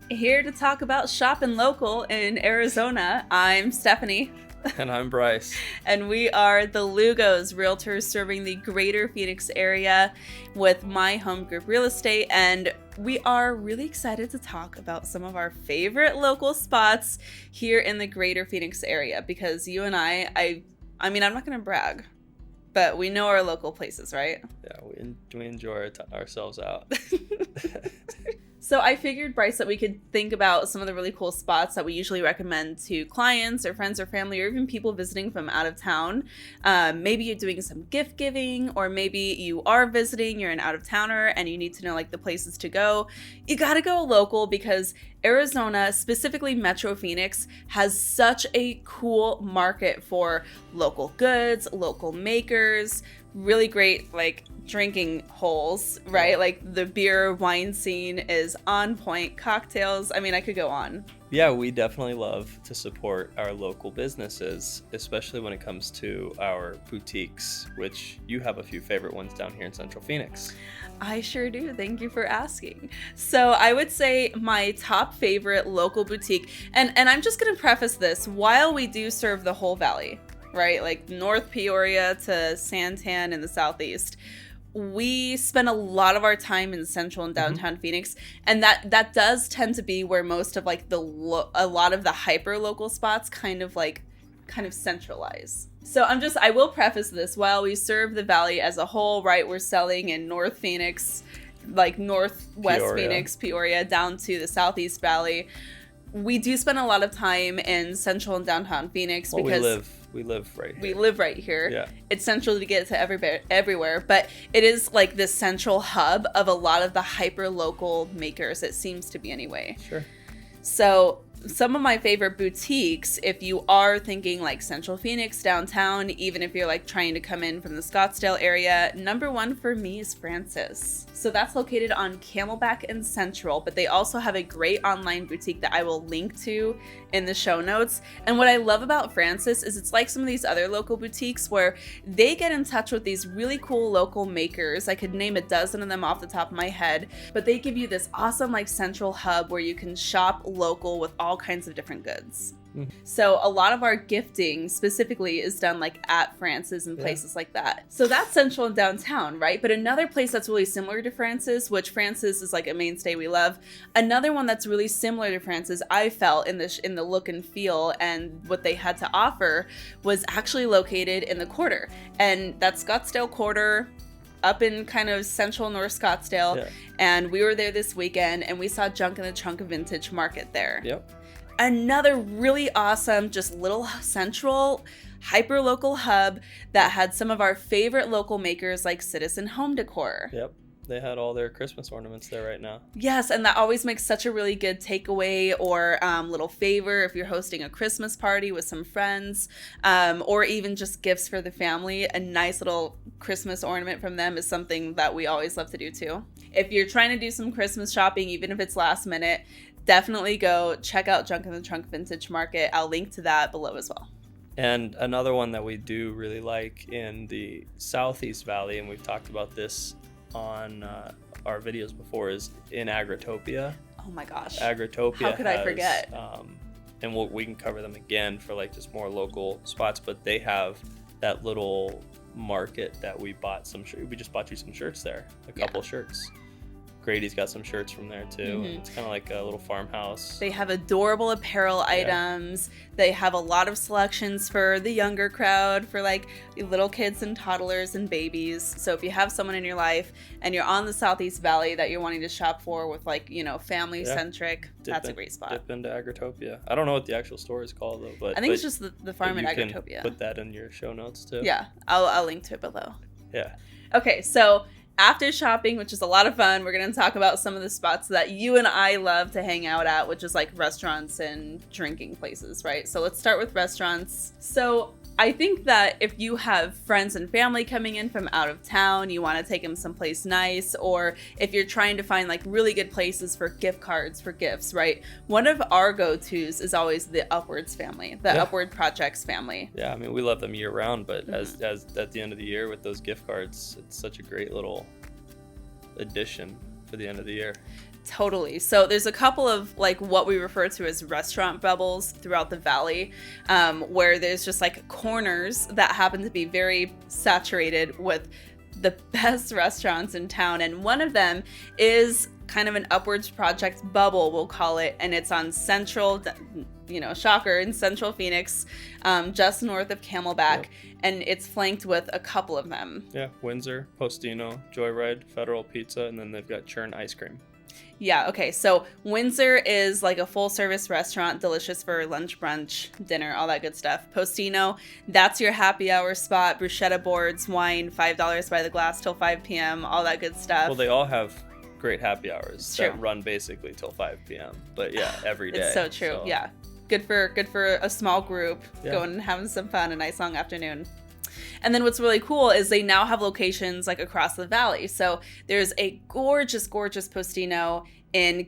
Here to talk about shopping local in Arizona. I'm Stephanie. And I'm Bryce. And we are the Lugos, realtors serving the greater Phoenix area with My Home Group Real Estate. And we are really excited to talk about some of our favorite local spots here in the greater Phoenix area, because you and I mean, I'm not going to brag, but we know our local places, right? Yeah, we enjoy ourselves out. So I figured, Bryce, that we could think about some of the really cool spots that we usually recommend to clients or friends or family or even people visiting from out of town. Maybe you're doing some gift giving, or maybe you are visiting, you're an out of towner and you need to know like the places to go. You got to go local because Arizona, specifically Metro Phoenix, has such a cool market for local goods, local makers, really great like drinking holes, right? Like the beer wine scene is on point, cocktails. I mean, I could go on. Yeah, we definitely love to support our local businesses, especially when it comes to our boutiques, which you have a few favorite ones down here in Central Phoenix. I sure do. Thank you for asking. So I would say my top favorite local boutique, and I'm just going to preface this, while we do serve the whole valley, right? Like North Peoria to Santan in the southeast, we spend a lot of our time in central and downtown Phoenix, and that does tend to be where most of like a lot of the hyper local spots kind of centralize. So I will preface this, while we serve the valley as a whole, right? We're selling in North Phoenix, like Northwest Phoenix, Peoria, down to the Southeast Valley. We do spend a lot of time in central and downtown Phoenix because we live right here. We live right here. Yeah. It's central to get to everywhere, but it is like this central hub of a lot of the hyper local makers, it seems to be anyway. Sure. So some of my favorite boutiques, if you are thinking like Central Phoenix, downtown, even if you're like trying to come in from the Scottsdale area, number one for me is Francis. So that's located on Camelback and Central, but they also have a great online boutique that I will link to in the show notes. And what I love about Francis is it's like some of these other local boutiques where they get in touch with these really cool local makers. I could name a dozen of them off the top of my head, but they give you this awesome like central hub where you can shop local with all kinds of different goods. So a lot of our gifting specifically is done like at Francis and places like that. So that's central and downtown, right? But another place that's really similar to Francis, which Francis is like a mainstay we love. Another one that's really similar to Francis, I felt in the look and feel and what they had to offer, was actually located in the Quarter. And that's Scottsdale Quarter, up in kind of central North Scottsdale. Yeah. And we were there this weekend and we saw Junk in the Trunk of Vintage Market there. Yep. Another really awesome, just little central, hyper local hub that had some of our favorite local makers like Citizen Home Decor. Yep. They had all their Christmas ornaments there right now. Yes, and that always makes such a really good takeaway or little favor if you're hosting a Christmas party with some friends, or even just gifts for the family. A nice little Christmas ornament from them is something that we always love to do too. If you're trying to do some Christmas shopping, even if it's last minute, definitely go check out Junk in the Trunk Vintage Market. I'll link to that below as well. And another one that we do really like in the Southeast Valley, and we've talked about this on our videos before, is in Agritopia. Oh my gosh. Agritopia. How could I forget? And we can cover them again for like just more local spots, but they have that little market that we just bought you some shirts there, a couple shirts. Grady's got some shirts from there too. It's kind of like a little farmhouse. They have adorable apparel items. They have a lot of selections for the younger crowd, for like little kids and toddlers and babies. So if you have someone in your life and you're on the Southeast Valley that you're wanting to shop for with like, family centric, that's a great spot. Dip into Agritopia. I don't know what the actual store is called though, but I think it's just the farm in Agritopia. Can put that in your show notes too. Yeah, I'll link to it below. Yeah. Okay, so after shopping, which is a lot of fun, we're going to talk about some of the spots that you and I love to hang out at, which is like restaurants and drinking places, right? So let's start with restaurants. So I think that if you have friends and family coming in from out of town, you want to take them someplace nice, or if you're trying to find like really good places for gift cards for gifts, right? One of our go-tos is always the Upwards family, the Upward Projects family. Yeah, I mean, we love them year round, but as at the end of the year with those gift cards, it's such a great little addition for the end of the year. Totally. So there's a couple of like what we refer to as restaurant bubbles throughout the valley, where there's just like corners that happen to be very saturated with the best restaurants in town. And one of them is kind of an Upwards Project bubble, we'll call it. And it's on Central, shocker, in Central Phoenix, just north of Camelback. Yep. And it's flanked with a couple of them. Yeah, Windsor, Postino, Joyride, Federal Pizza, and then they've got Churn Ice Cream. Yeah, okay, so Windsor is like a full-service restaurant, delicious for lunch, brunch, dinner, all that good stuff. Postino, that's your happy hour spot, bruschetta boards, wine, $5 by the glass till 5 p.m., all that good stuff. Well, they all have great happy hours that run basically till 5 p.m., but yeah, every day. It's so true, yeah. Good for a small group, going and having some fun, a nice long afternoon. And then what's really cool is they now have locations like across the valley. So there's a gorgeous, gorgeous Postino in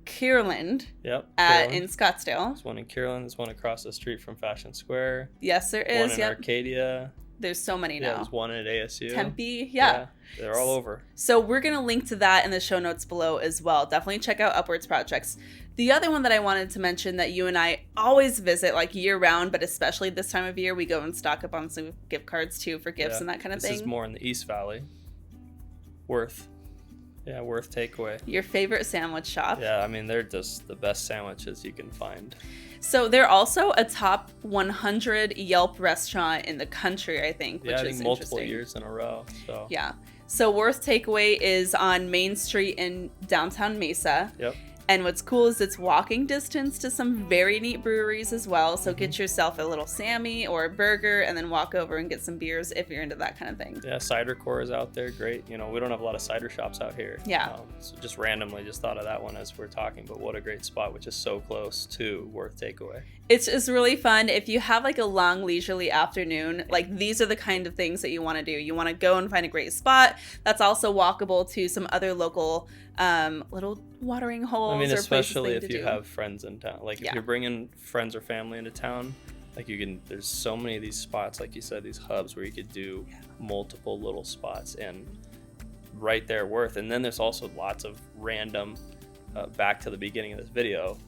Kierland. Yep. In Scottsdale. There's one in Kierland. There's one across the street from Fashion Square. Yes, there is. One in Arcadia. There's so many now. Yeah, there's one at ASU. Tempe. Yeah. They're all over. So we're going to link to that in the show notes below as well. Definitely check out Upwards Projects. The other one that I wanted to mention that you and I always visit like year round, but especially this time of year, we go and stock up on some gift cards too for gifts and that kind of thing. This is more in the East Valley. Worth. Yeah, Worth Takeaway. Your favorite sandwich shop. Yeah, I mean, they're just the best sandwiches you can find. So they're also a top 100 Yelp restaurant in the country, I think, which is multiple years in a row. So. Yeah. So Worth Takeaway is on Main Street in downtown Mesa. Yep. And what's cool is it's walking distance to some very neat breweries as well. So get yourself a little Sammy or a burger and then walk over and get some beers if you're into that kind of thing. Yeah, cider core is out there. Great. We don't have a lot of cider shops out here. Yeah. So just randomly just thought of that one as we're talking, but what a great spot, which is so close to Worth Takeaway. It's just really fun. If you have like a long leisurely afternoon, like these are the kind of things that you want to do. You want to go and find a great spot that's also walkable to some other local little watering holes. I mean, or especially if you do. have friends in town. Like if you're bringing friends or family into town, like there's so many of these spots, like you said, these hubs where you could do multiple little spots and right there Worth. And then there's also lots of random, back to the beginning of this video,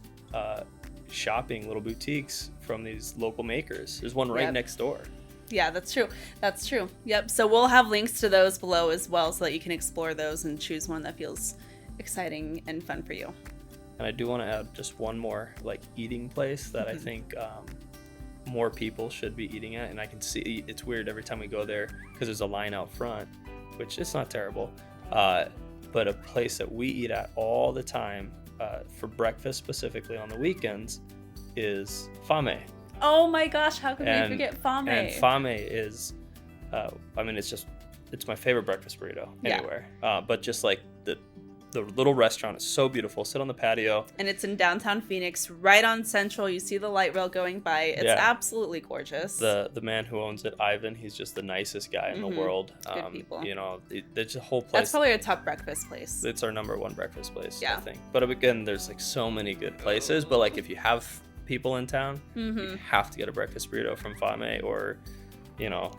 shopping little boutiques from these local makers. There's one right next door. Yeah, that's true. That's true. Yep. So we'll have links to those below as well so that you can explore those and choose one that feels exciting and fun for you. And I do want to add just one more like eating place that I think more people should be eating at. And I can see it's weird every time we go there because there's a line out front, which is not terrible. But a place that we eat at all the time for breakfast specifically on the weekends is Fame. Oh my gosh, how could we forget Fame? And Fame is, it's my favorite breakfast burrito anywhere. But just like the little restaurant is so beautiful. Sit on the patio. And it's in downtown Phoenix, right on Central. You see the light rail going by. It's absolutely gorgeous. The man who owns it, Ivan, he's just the nicest guy in the world. Good people. There's a whole place. That's probably our top breakfast place. It's our number one breakfast place, I think. But again, there's like so many good places. But like if you have people in town, you have to get a breakfast burrito from Fame or,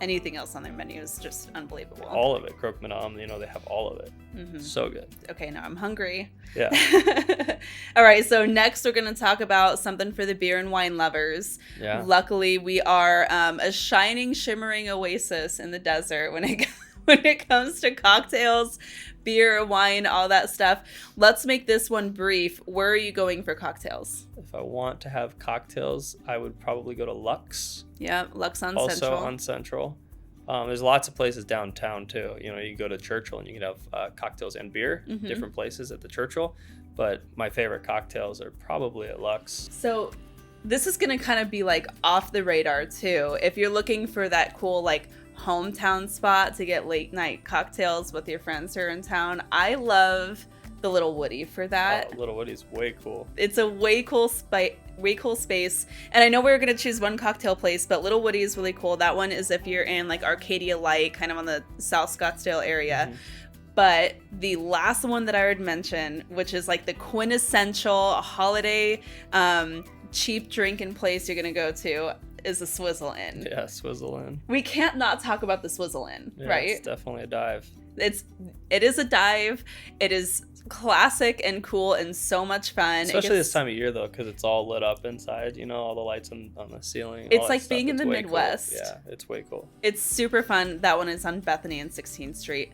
anything else on their menu is just unbelievable. All of it. Croque Madame, they have all of it. So good. Okay, now I'm hungry. Yeah. All right, so next we're going to talk about something for the beer and wine lovers. Yeah. Luckily, we are a shining, shimmering oasis in the desert when it comes to cocktails, beer, wine, all that stuff. Let's make this one brief. Where are you going for cocktails? If I want to have cocktails, I would probably go to Lux. Yeah, Lux on also Central. Also on Central. There's lots of places downtown too. You can go to Churchill and you can have cocktails and beer, different places at the Churchill. But my favorite cocktails are probably at Lux. So this is going to kind of be like off the radar too. If you're looking for that cool like hometown spot to get late night cocktails with your friends who are in town, I love the Little Woody for that. Oh, Little Woody's way cool. It's a way cool space. And I know we were going to choose one cocktail place, but Little Woody is really cool. That one is if you're in like Arcadia Light, kind of on the South Scottsdale area. But the last one that I would mention, which is like the quintessential holiday cheap drinking place you're going to go to, is the Swizzle Inn. Yeah, Swizzle Inn. We can't not talk about the Swizzle Inn, right? It's definitely a dive. It is a dive. It is classic and cool and so much fun. Especially this time of year, though, because it's all lit up inside, you know, all the lights on the ceiling. It's like being in the Midwest. Cool. Yeah, it's way cool. It's super fun. That one is on Bethany and 16th Street.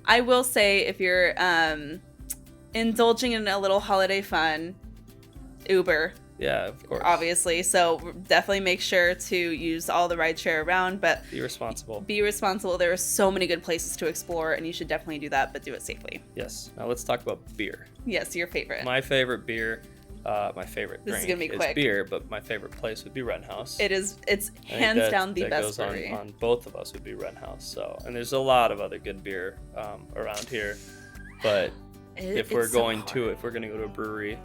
I will say, if you're indulging in a little holiday fun, Uber. Yeah, of course. Obviously. So definitely make sure to use all the rideshare around, but be responsible. Be responsible. There are so many good places to explore, and you should definitely do that, but do it safely. Yes. Now let's talk about beer. Yes, your favorite. My favorite beer, my favorite this drink is gonna be quick. beer, but my favorite place would be Wren House. It's hands down the best brewery. On both of us would be Wren House. So, and there's a lot of other good beer around here, but if we're going to go to a brewery,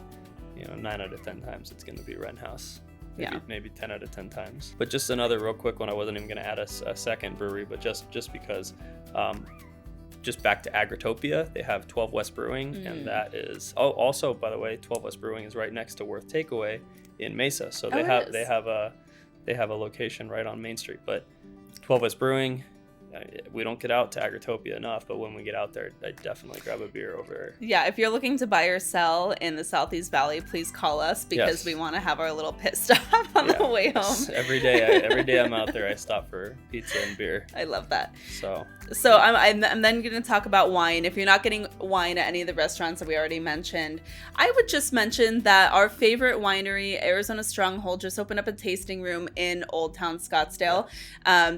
you know, 9 out of 10 times it's going to be Wren House. Maybe 10 out of 10 times. But just another real quick one. I wasn't even going to add a second brewery, but just because, just back to Agritopia, they have 12 West Brewing, and that is also, by the way, 12 West Brewing is right next to Worth Takeaway in Mesa. So they have a location right on Main Street. But 12 West Brewing, we don't get out to Agritopia enough, but when we get out there, I definitely grab a beer over. Yeah, if you're looking to buy or sell in the Southeast Valley, please call us because we want to have our little pit stop on the way home. Every day I'm out there, I stop for pizza and beer. I love that. So I'm then going to talk about wine. If you're not getting wine at any of the restaurants that we already mentioned, I would just mention that our favorite winery, Arizona Stronghold, just opened up a tasting room in Old Town Scottsdale.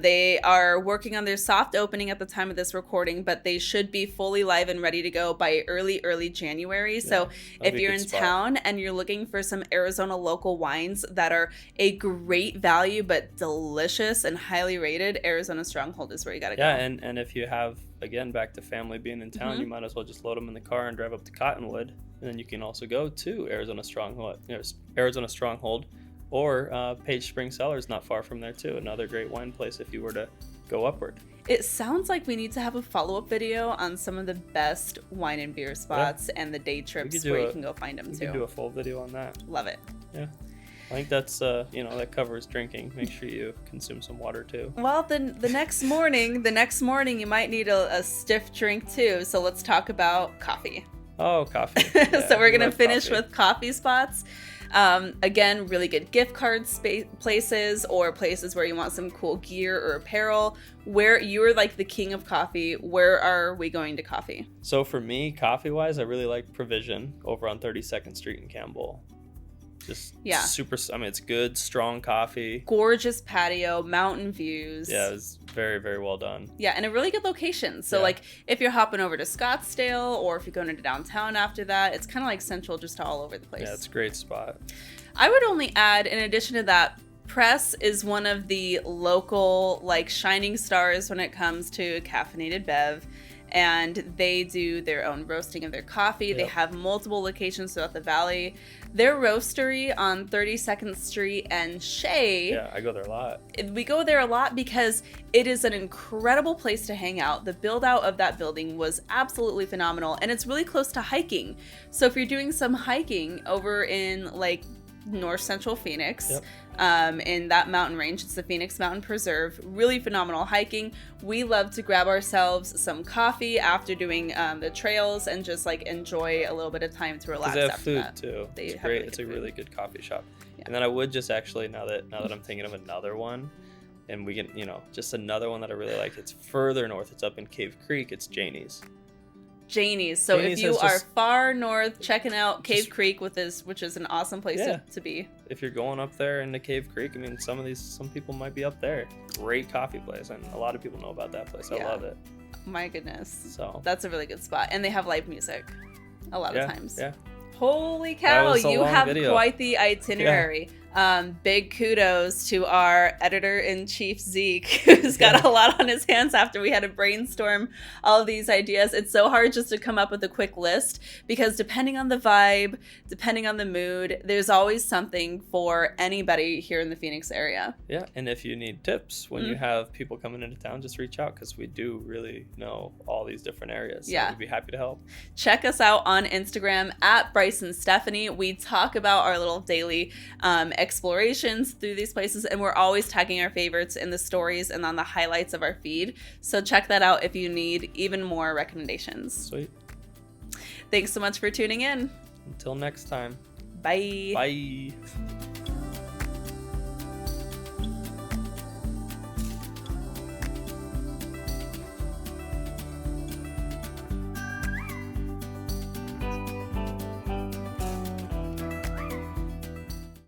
They are working on their soft opening at the time of this recording, but they should be fully live and ready to go by early January. So if you're in town and you're looking for some Arizona local wines that are a great value but delicious and highly rated, Arizona Stronghold is where you got to go. Yeah, and if you have, again, back to family being in town, you might as well just load them in the car and drive up to Cottonwood, and then you can also go to Arizona Stronghold, or Page Spring Cellars, not far from there too. Another great wine place if you were to go upward. It sounds like we need to have a follow-up video on some of the best wine and beer spots and the day trips where you can go find them too. We can do a full video on that. Love it. Yeah. I think that's, that covers drinking. Make sure you consume some water too. Well, then the next morning you might need a stiff drink too. So let's talk about coffee. Oh, coffee. Yeah, so we're going to finish with coffee spots. Again, really good gift card places or places where you want some cool gear or apparel. Where you're like the king of coffee, where are we going to coffee? So for me, coffee-wise, I really like Provision over on 32nd Street in Campbell. Just super, it's good, strong coffee. Gorgeous patio, mountain views. Yeah, it was very, very well done. Yeah, and a really good location. So like if you're hopping over to Scottsdale or if you're going into downtown after that, it's kind of like central, just all over the place. Yeah, it's a great spot. I would only add, in addition to that, Press is one of the local like shining stars when it comes to caffeinated bev. And they do their own roasting of their coffee. They have multiple locations throughout the valley. Their roastery on 32nd Street and Shea. Yeah, I go there a lot. We go there a lot because it is an incredible place to hang out. The build out of that building was absolutely phenomenal. And it's really close to hiking. So if you're doing some hiking over in like North Central Phoenix, in that mountain range, it's the Phoenix Mountain Preserve. Really phenomenal hiking. We love to grab ourselves some coffee after doing the trails and just like enjoy a little bit of time to relax. They have after food that. too. They it's have great. really It's a good really food. good coffee shop. And then I would just actually, now that I'm thinking of another one, and we can, just another one that I really like. It's further north. It's up in Cave Creek. It's Janie's. So if you are far north, checking out Cave Creek which is an awesome place to be. If you're going up there into Cave Creek, some people might be up there. Great coffee place, and a lot of people know about that place. I love it. My goodness. So that's a really good spot, and they have live music a lot of times. Yeah. Holy cow, you have quite the itinerary. Big kudos to our editor-in-chief, Zeke, who's got a lot on his hands after we had to brainstorm all of these ideas. It's so hard just to come up with a quick list because depending on the vibe, depending on the mood, there's always something for anybody here in the Phoenix area. Yeah, and if you need tips when you have people coming into town, just reach out because we do really know all these different areas. So we'd be happy to help. Check us out on Instagram at Bryce and Stefanie. We talk about our little daily explorations through these places, and we're always tagging our favorites in the stories and on the highlights of our feed. So check that out if you need even more recommendations. Sweet. Thanks so much for tuning in. Until next time. Bye. Bye.